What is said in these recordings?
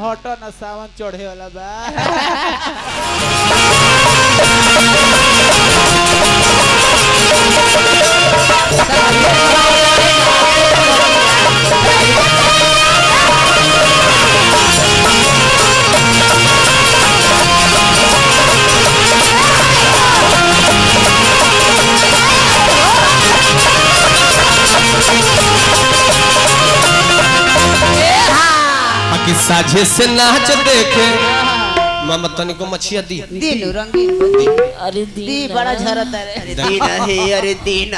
हटो ना सावन चढ़े वाला बा साझे से नाच देखे मामा तनी को मछिया दी दिन रंगीन अरे दी बड़ा झरता रे दिन है अरे दिन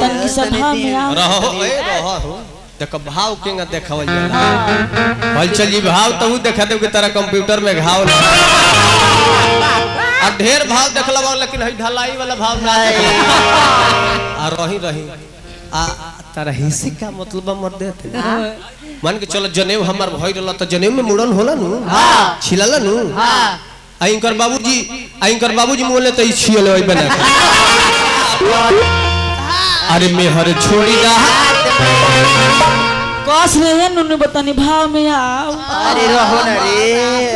तनी सभा में आ रहो रहो देखो भाव केंगा देखावल जाला हल चली भाव तो देखा दे कि तेरा कंप्यूटर में घाव आ ढेर भाव देखला लेकिन हई ढलाई वाला भाव ना आ रही आ तारा हिस्से का मतलब मर देते मान के चलो जनेऊ हमार भई रहल त जनेऊ में मुड़न होला नु छिलाला नु आइंकर बाबूजी मोले त छियले ओइ बना अरे मेहर छोड़ी दा कस रे नुनु बतानी भाव में आओ अरे रहो ना रे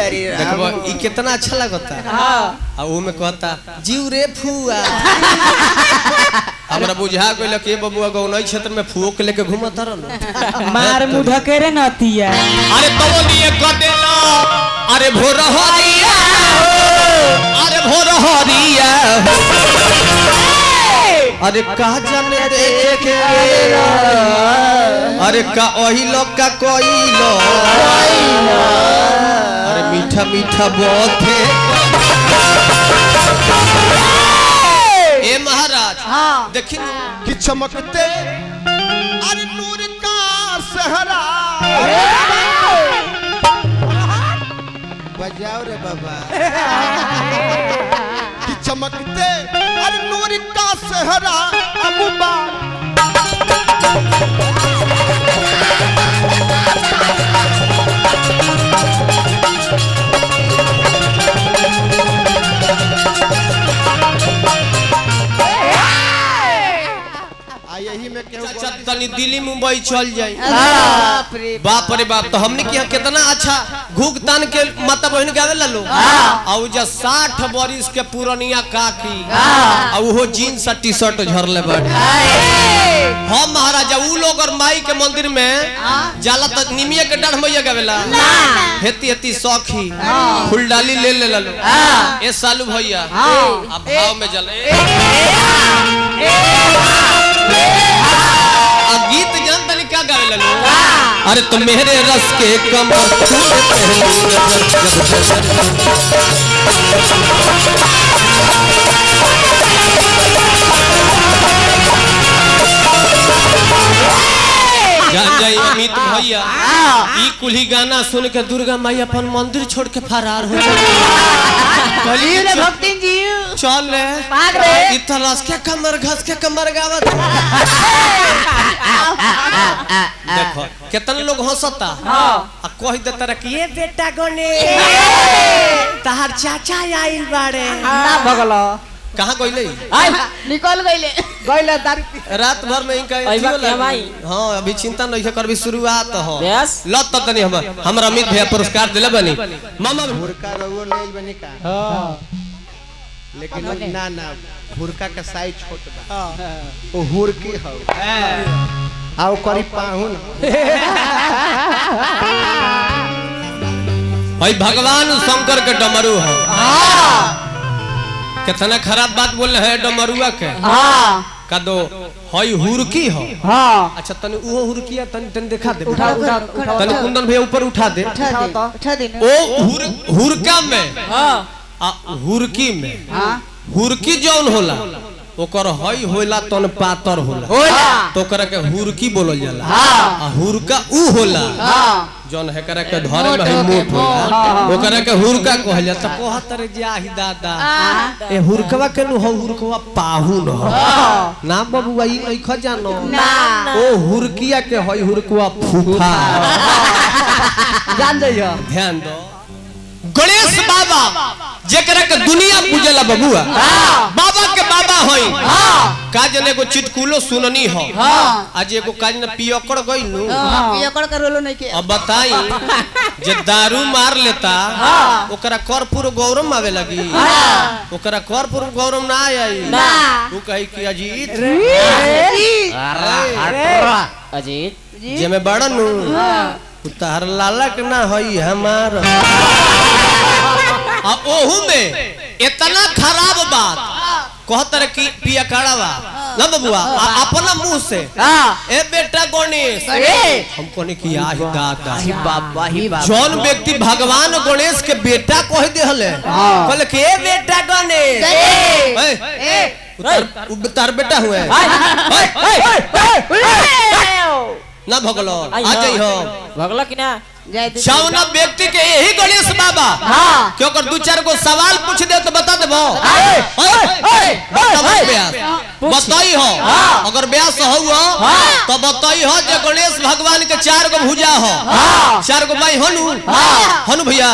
अरे देखबो ई कितना अच्छा लगता हां आ ओ में कहता जीव रे फुआ हमरा बुझा गइल के बबुआ गौनई क्षेत्र में फुओ के लेके घुमत रहन मार मुंह ढकेरे नतिया अरे तवलिए कदेला अरे भोर हरिया अरे का जाने देखे अरे का ओही लोग का कोइलो अरे मीठा मीठा बोथे ए महाराज देखिन कि चमकते अरे नूर का सहरा बजाओ रे बाबा कि चमकते अरे नूर का सहरा अबूबा यही में तनी दिल्ली मुंबई चल जाए बाप रे बाप तो हमने किया कितना अच्छा घूक तान के माता बहन गावे लो और जो 60 बरिस के पुरानिया काकी और वो जीन्स टी शर्ट झरले बैठ हम महाराजा उ लोग और माई के मंदिर में जाला तक निमिया के डाढ़ मैया गावेला हेती हेती सौखी फूलडाली ले लो ए सालू भैया अब भाव में जले गीत जानता नहीं क्या गावे लो अरे तो मेरे रस के कमर जान जाई अमित भैया ई कुली गाना सुन के दुर्गा माई अपन मंदिर छोड़ के फरार हो चलिए रे भक्तिन जी चल रे भाग रे इतना रस के कमर घस के कमर गावत देखो कितने लोग हंसता आ कह देता रे कि ये बेटा गने तहार चाचा आइल बाड़े ना भगलो कहां गइले निकल गइले रात भर में इनका हां अभी चिंता नहीं करबी शुरुआत हो लत तनी हमर अमित भैया पुरस्कार दिले बनी मामा भुरका रहुओ लेल बनी का हां लेकिन ना भुरका का साइज छोट बा ओ हुरकी हो आओ करी पाहुन भाई भगवान शंकर के डमरू हो कितना खराब बात बोल रहे हैं डमरुआ के का दो हई हुरकी हो अच्छा तनी वो हुरकिया तनी दिखा दे तनी कुंदन भैया ऊपर उठा दे ओ हुरका में हुरकी में हुरकी जौन होला ओकर हई होला तन पातर होला तो ओकरा के हुरकी बोलल जाला आ हुरका उ होला जौन हेकरा के धरे में हई मोट होला ओकरा के हुरका कहल जाता कहत रे जाहि दादा ए हुरकवा के नु हुरकवा पाहुन हो ना बबुआ ई नहीं ख जानो ओ हुरकिया के हई हुरकवा फूफा जान जइयो ध्यान दो गणेश बाबा जेकरा के दुनिया पूजेला बबुआ बाबा के बाबा हई का जने को चिटकुलो सुननी हो आज एगो काज न पियकड़ गइलू पियकड़ कर रोलो नहीं के। अब बताई जे दारू मार लेता ओकरा कर्पूर गौरम आवे लगी ओकरा कर्पूर गौरम ना आई तू कही कि अजीत अजीत जे में बड़न तार लालक ना हई हमार आ ओहू में इतना खराब बात कहतर की पिया कड़ावा ना बबुआ अपना मुंह से ए बेटा गणेश हम कोने की आही दादा ही बाबा ही बाबा जौन व्यक्ति भगवान गणेश के बेटा कह देहले कहले के ए बेटा गणेश तार बेटा हुए ना भगलो आ जाई हो भगला कि ना जौना व्यक्ति के यही गणेश बाबा क्यों कर दो चार को सवाल पूछ दे तो बता देबो बताई हो अगर ब्यास हो तो बताई हो जे गणेश भगवान के 4 गो भुजा हो 4 गो भाई हनु भैया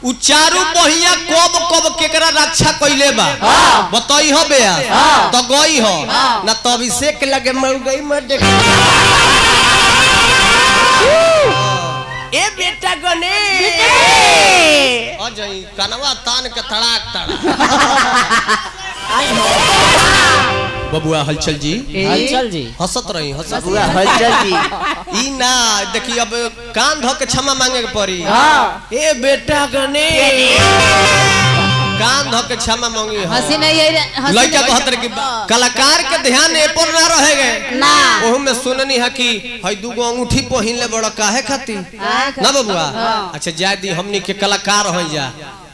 उ चारू पहिया कब कब केकरा रक्षा कइले बा बताई हो बेया तो गई हो ना तो अभिषेक लगे मर गई मर देख ए बेटा गणेश अजय कनवा तान के तड़ाक तड़ा बबुआ हलचल जी हंसत रही बबुआ हलचल जी ई ना देखी अब कान धो के क्षमा मांगे के पड़ी ए बेटा गणेश कान धो के क्षमा मांगी हंसी नहीं है लड़का कहतर कि कलाकार के ध्यान ए पर ना रहेगे ना ओहू में सुननी है कि हई दूगो अंगूठी पहिन ले बड़ा काहे खाती ना बबुआ अच्छा जाय दी हमनी के कलाकार हो जा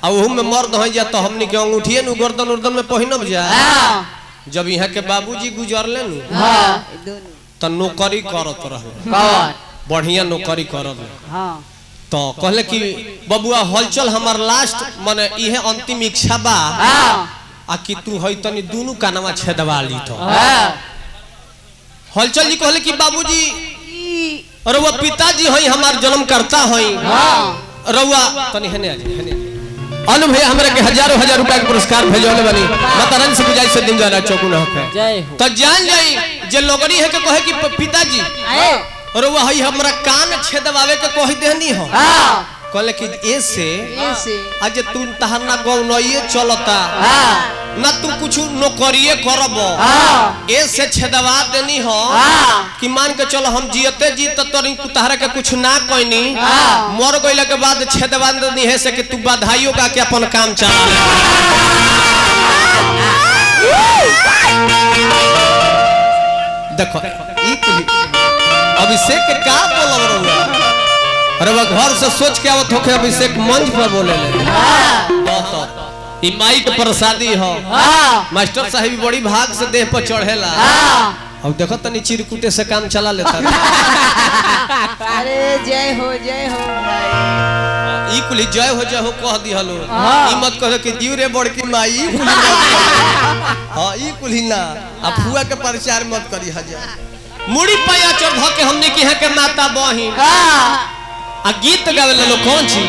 आ ओहू में मर्द हो जा तो हमनी के अंगूठिए नु गर्दन उर्दन में पहिनब जा जब यहाँ के बाबूजी गुजरले नु तो नौकरी करत रहे बढ़िया नौकरी करत तो कहले कि बबुआ हलचल हमार लास्ट माने इहे अंतिम इच्छा बा आ कि तू हई तनी दोनों कानवा छेदवा ली तो हलचल जी कहले कि बाबूजी रउआ पिताजी हई हमार जन्म करता हई रउआ तनी हेने हेने अनु भैया हमरा के हजारों हजार रुपया के पुरस्कार भेजले बनी माता रानी से बुझाई से दिन जाना चौकुन होके जय हो तो जान जाई जे लोगरी है के कहे कि पिताजी रउआ हई हमरा कान छेदवावे के कह देहनी हो कहले कि ऐसे आज तू तहर ना गौनइए चलता ना तू कुछ नौकरिए करबो ऐसे छेदवा देनी हो कि मान के चलो हम जियते जी तो तोरी तहरा के कुछ ना कहनी मर गइला के बाद छेदवा देनी है से कि तू बधाइयों का के अपन काम चला देखो ई अभिषेक के का बोलब रहुआ अरे वो घर से सोच के आवत होके अभिषेक मंच पर बोले ले तो ई माइक प्रसादी हो मास्टर साहब बड़ी भाग से देह पर चढ़ेला अब देखो तनी चिरकुटे से काम चला लेता अरे जय हो ई कुली जय हो कह दी हलो ई मत कहो कि जीव रे बड़की माई हां ई कुली ना आ फुआ के प्रचार मत करी हजार मुड़ी पाया चढ़ के हमने की है के माता बहिन आ गीत गावे लो कौन छी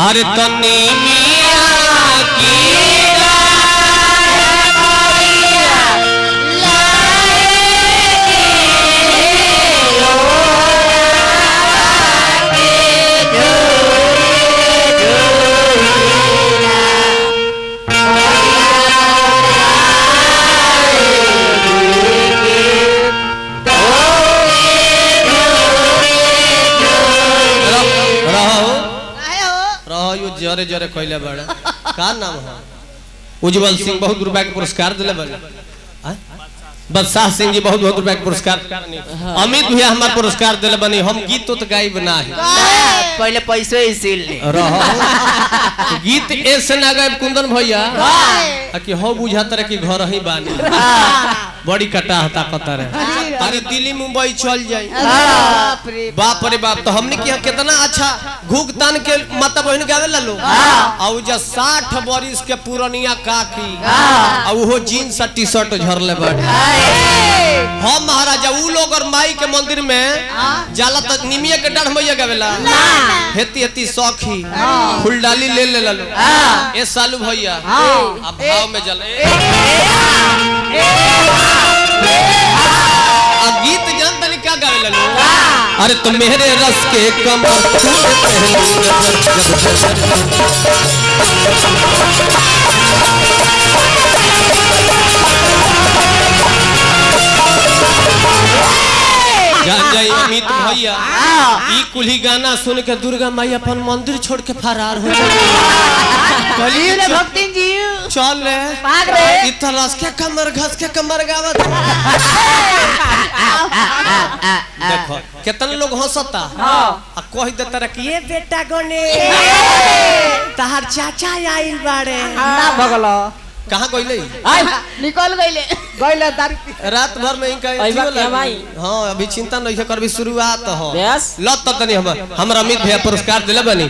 अरे तनी मिया की जरे जरे कहले बड़ा का नाम है उज्जवल सिंह बहुत रुपया के पुरस्कार दिले बड़े बदशाह सिंह जी बहुत बहुत रुपया के पुरस्कार अमित भैया हमार पुरस्कार दिले बनी हम गीत तो गाई बना है पहले पैसे ही सील ले रहो गीत ऐसे ना गायब कुंदन भैया कि हो बुझाता रहे कि घर ही बानी बड़ी कटा हता कतर है अरे दिल्ली मुंबई चल जाई बाप रे बाप तो हमने की कितना अच्छा घूक तान के माता बहन गावे ला लो आ जा 60 बरिस के पुरनिया काकी आ वो जीन्स टी शर्ट झरले बड़ हम महाराजा उ लोग और माई के मंदिर में जाला तक निमिया के डाढ़ मैया गावेला हेती हेती सौखी फुलडाली ले ले लो ए सालू भैया अब भाव में जले गीत जान तनी क्या गावे ललो अरे तुम मेरे रस के कमर तूने पहली नजर जान जाई अमित भैया ई कुली गाना सुन के दुर्गा माई अपन मंदिर छोड़ के फरार हो गई रे भक्ति जी चल रे भाग रे इतना रस के कमर घस के कमर गावत देखो कितने लोग हंसता आ कह देता रे कि ये बेटा गने तहार चाचा आइल बाड़े ना भगलो कहां गइले निकल गइले रात भर में इनका हां अभी चिंता नहीं करबी शुरुआत हो लत तनी हमरा अमित भैया पुरस्कार दिले बनी